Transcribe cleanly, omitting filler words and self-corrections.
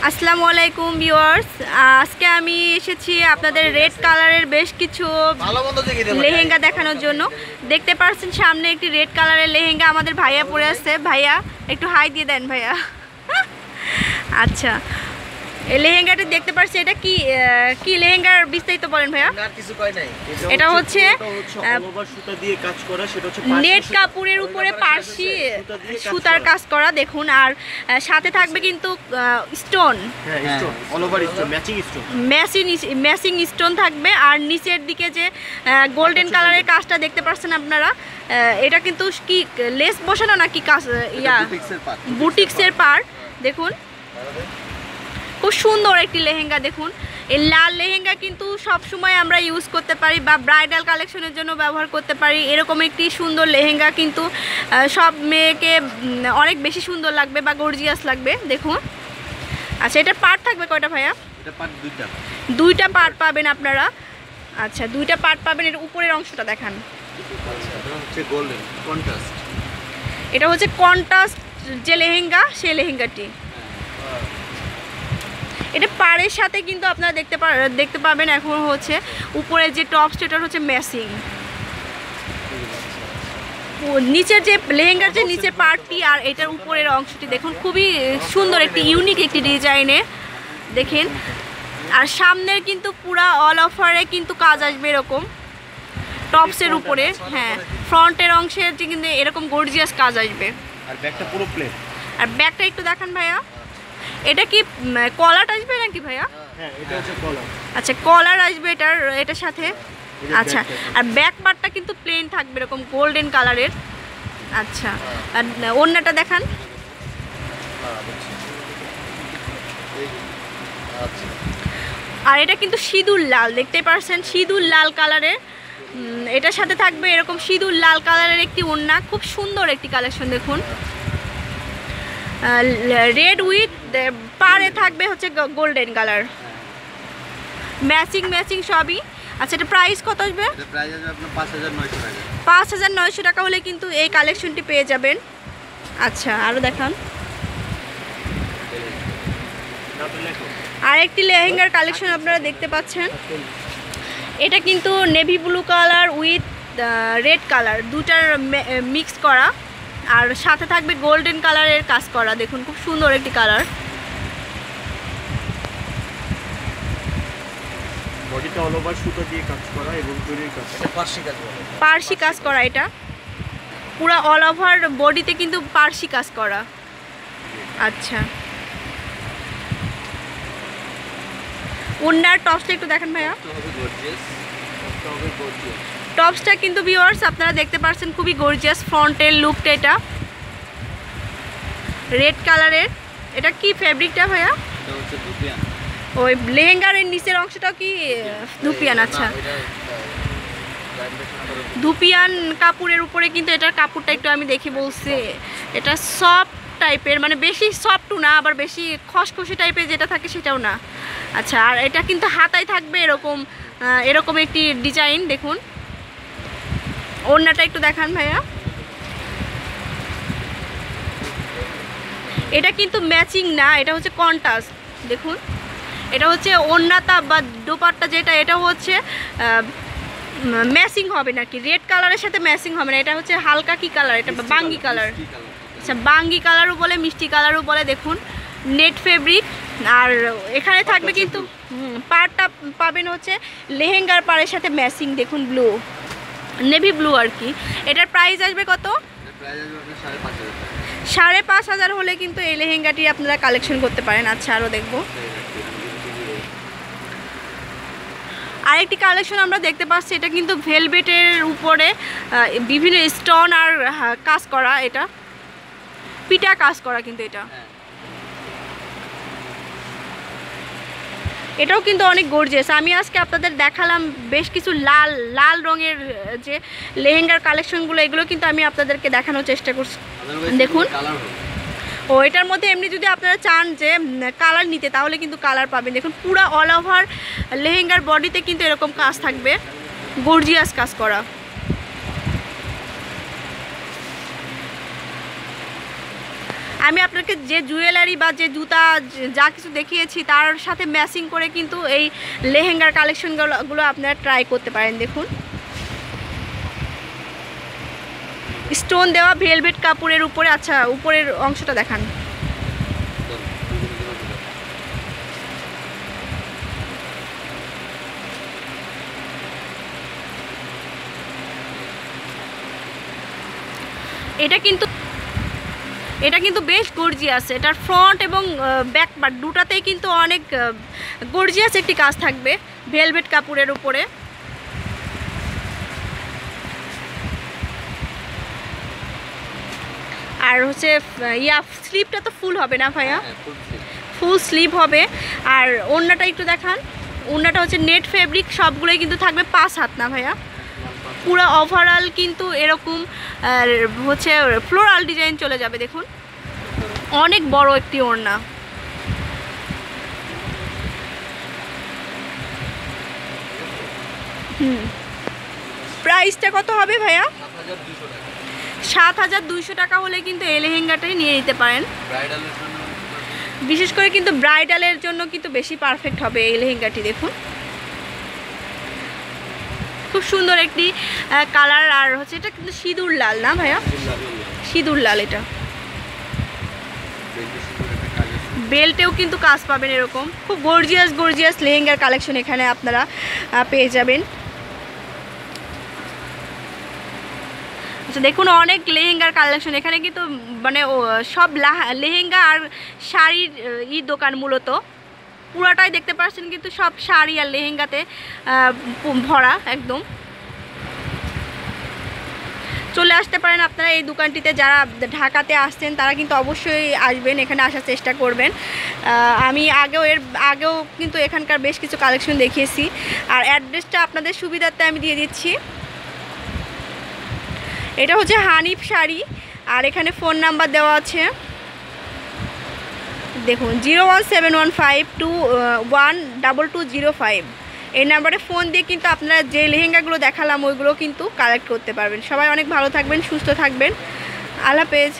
আসসালামু আলাইকুম ভিউয়ার্স, আজকে আমি এসেছি আপনাদের রেড কালারের বেশ কিছু লেহেঙ্গা দেখানোর জন্য। দেখতে পাচ্ছেন সামনে একটি রেড কালারের লেহেঙ্গা আমাদের ভাইয়া পরে আছে। ভাইয়া একটু হাই দিয়ে দেন ভাইয়া। আচ্ছা, এই লেহেঙ্গাটি দেখতে পাচ্ছি, এটা কি কি লেহেঙ্গার বিস্তারিত বলেন ভাইয়া। এটা হচ্ছে নেট কাপড়ের উপরে পার্সি সুতার কাজ করা দেখুন, আর সাথে থাকবে কিন্তু স্টোন, ম্যাচিং স্টোন থাকবে। আর নিচের দিকে যে গোল্ডেন কালারের কাজটা দেখতে পাচ্ছেন আপনারা, এটা কিন্তু কি লেস বসানো নাকি কাজ, বুটিক্সের পার দেখুন। খুব সুন্দর একটি লেহেঙ্গা দেখুন। এই লাল লেহেঙ্গা কিন্তু সব সময় আমরা ইউজ করতে পারি বা ব্রাইডাল কালেকশনের জন্য ব্যবহার করতে পারি। এরকম একটি সুন্দর লেহেঙ্গা কিন্তু সব মেয়েকে অনেক বেশি সুন্দর লাগবে বা গর্জিয়াস লাগবে দেখুন। আচ্ছা, এটার পার্ট থাকবে কয়টা ভাইয়া? এটা পার্ট দুইটা পার্ট পাবেন আপনারা। আচ্ছা, দুইটা পার্ট পাবেন। এর উপরের অংশটা দেখান। এটা হচ্ছে কন্ট্রাস্ট যে লেহেঙ্গা, সেই লেহেঙ্গাটি। এটা পাড়ের সাথে কিন্তু আপনারা দেখতে পাবেন এখন হচ্ছে উপরে যে টপ সেটার হচ্ছে ম্যাচিং। নিচের যে লেহেঙ্গার যে নিচের পার্টটি আর এটার উপরের অংশটি দেখুন, খুবই সুন্দর একটি ইউনিক একটি ডিজাইনে দেখেন। আর সামনের কিন্তু পুরা অল ওভারে কিন্তু কাজ আসবে এরকম টপসের উপরে। হ্যাঁ, ফ্রন্টের অংশের যে কিন্তু এরকম গর্জিয়াস কাজ আসবে। আর ব্যাকটা পুরো প্লেন। আর ব্যাকটা একটু দেখান ভাইয়া। এটা কি কলার আসবে নাকি ভাইয়া? হ্যাঁ, এটা হচ্ছে কলার। আচ্ছা, কলার আসবে এটার সাথে। আচ্ছা, আর ব্যাক পার্টটা কিন্তু প্লেন থাকবে এরকম গোল্ডেন কালারের। আচ্ছা, আর ওড়নাটা দেখান। আর এটা কিন্তু সিঁদুর লাল, দেখতে পাচ্ছেন সিঁদুর লাল কালারের। এটার সাথে থাকবে এরকম সিঁদুর লাল কালারের একটি ওড়না। খুব সুন্দর একটি কালেকশন দেখুন। রেড উইথ পারে থাকবে হচ্ছে গোল্ডেন কালার, ম্যাচিং সবই। আচ্ছা, এটা প্রাইস কত আসবে? এটা প্রাইস আসবে আপনার 5900 টাকা। 5900 টাকা হলে কিন্তু এই কালেকশনটি পেয়ে যাবেন। আচ্ছা, আরও দেখান। আরেকটি লেহেঙ্গার কালেকশন আপনারা দেখতে পাচ্ছেন। এটা কিন্তু navy blue colour with red colour দুটার মিক্স করা, আর সাথে থাকবে গোল্ডেন কালারের কাজ করা দেখুন। খুব সুন্দর একটি কালার। বডিটা অল ওভার সুতো দিয়ে কাজ করা এবং জরির কাজ, এটা পার্সি কাজ করা। এটা পুরো অল ওভার বডিতে কিন্তু পার্সি কাজ করা। আচ্ছা, ওন্ডার টপসটা একটু দেখেন ভাইয়া। টপসটা কিন্তু ভিউয়ার্স আপনারা দেখতে পাচ্ছেন খুবই গর্জিয়াস। ফ্রন্টের লুকটা এটা রেড কালারের। এটা কি ফেব্রিকটা ভাইয়া? এটা হচ্ছে দুপিয়ান। ওই লেহেঙ্গার নিচের অংশটা কি দুপিয়ান? আচ্ছা, দুপিয়ান কাপড়ের উপরে কিন্তু এটার কাপড়টা একটু আমি দেখি বলছি, এটা সফট টাইপের, মানে বেশি সফটও না আবার বেশি খসখসে টাইপের যেটা থাকে সেটাও না। আচ্ছা, আর এটা কিন্তু হাতায় থাকবে এরকম একটি ডিজাইন দেখুন। ওড়নাটা একটু দেখান ভাইয়া। এটা কিন্তু ম্যাচিং না, এটা হচ্ছে কন্ট্রাস্ট দেখুন। এটা হচ্ছে ওড়নাটা বা দোপাট্টা যেটা, এটা হচ্ছে ম্যাচিং হবে নাকি, রেড কালারের সাথে ম্যাচিং হবে না। এটা হচ্ছে হালকা কি কালার, এটা বাঙ্গি কালার। আচ্ছা, বাঙ্গি কালারও বলে, মিষ্টি কালারও বলে দেখুন। Net fabric. আর এখানে থাকবে কিন্তু পাড়টা পাবেন হচ্ছে লেহেঙ্গার পাড়ের সাথে ম্যাচিং দেখুন, ব্লু, নেভি ব্লু আর কি। এটার প্রাইস আসবে কত? 5500 হলে কিন্তু এই লেহেঙ্গাটি আপনারা কালেকশন করতে পারেন। আচ্ছা, আরও দেখব। আরেকটি কালেকশন আমরা দেখতে পাচ্ছি, এটা কিন্তু ভেলভেটের উপরে বিভিন্ন স্টোন আর কাজ করা, এটা পিটা কাজ করা কিন্তু এটাও কিন্তু অনেক গর্জিয়াস। আমি আজকে আপনাদের দেখালাম বেশ কিছু লাল রঙের যে লেহেঙ্গার কালেকশনগুলো, এগুলো কিন্তু আমি আপনাদেরকে দেখানোর চেষ্টা করছি দেখুন। ও এটার মধ্যে এমনি যদি আপনারা চান যে কালার নিতে, তাহলে কিন্তু কালার পাবেন দেখুন। পুরো অল ওভার লেহেঙ্গার বডিতে কিন্তু এরকম কাজ থাকবে, গর্জিয়াস কাজ করা। আমি আপনাকে যে জুয়েলারি বা যে জুতা যা কিছু দেখিয়েছি তার সাথে ম্যাচিং করে কিন্তু এই লেহেঙ্গার কালেকশনগুলো আপনারা ট্রাই করতে পারেন। দেখুন স্টোন দেওয়া ভেলভেট কাপড়ের উপরে, আচ্ছা উপরের অংশটা দেখান। এটা কিন্তু বেশ গর্জিয়াস। এটার ফ্রন্ট এবং ব্যাক পার্ট দুটাতেই কিন্তু অনেক গর্জিয়াস একটি কাজ থাকবে ভেলভেট কাপড়ের উপরে। আর হচ্ছে স্লিভটা তো ফুল হবে না ভাইয়া? ফুল স্লিভ হবে। আর ওড়নাটা একটু দেখান। ওড়নাটা হচ্ছে নেট ফেব্রিক, সবগুলোই কিন্তু থাকবে 5 হাত না ভাইয়া? পুরো ওভারঅল কিন্তু এরকম হচ্ছে ফ্লোরাল ডিজাইন চলে যাবে। দেখুন অনেক বড় একটি ওড়না। প্রাইসটা কত হবে ভাইয়া? 7,200 টাকা হলে কিন্তু এই লেহেঙ্গাটাই নিয়ে নিতে পারেন। বিশেষ করে কিন্তু ব্রাইডালের জন্য কিন্তু বেশি পারফেক্ট হবে এই লেহেঙ্গাটি। দেখুন খুব সুন্দর একটি কালার। আর হচ্ছে এটা কিন্তু সিঁদুর লাল না ভাইয়া? সিঁদুর লাল। এটা বেল্টেও কিন্তু কাজ পাবেন এরকম। খুব গর্জিয়াস লেহেঙ্গার কালেকশন এখানে আপনারা পেয়ে যাবেন। আচ্ছা দেখুন অনেক লেহেঙ্গার কালেকশন এখানে কিন্তু, মানে সব লেহেঙ্গা আর শাড়ির দোকান মূলত। পুরাটাই দেখতে পাচ্ছেন কিন্তু সব শাড়ি আর লেহেঙ্গাতে ভরা একদম। চলে আসতে পারেন আপনারা এই দোকানটিতে। যারা ঢাকাতে আসছেন তারা কিন্তু অবশ্যই আসবেন, এখানে আসার চেষ্টা করবেন। আমি আগেও কিন্তু এখানকার বেশ কিছু কালেকশন দেখিয়েছি। আর অ্যাড্রেসটা আপনাদের সুবিধার্থে আমি দিয়ে দিচ্ছি। এটা হচ্ছে হানিফ শাড়ি। আর এখানে ফোন নাম্বার দেওয়া আছে, দেখুন 01715212205। এই নাম্বারে ফোন দিয়ে কিন্তু আপনারা যে লেহেঙ্গাগুলো দেখালাম ওইগুলো কিন্তু কালেক্ট করতে পারবেন। সবাই অনেক ভালো থাকবেন, সুস্থ থাকবেন। আল্লাহ হাফেজ।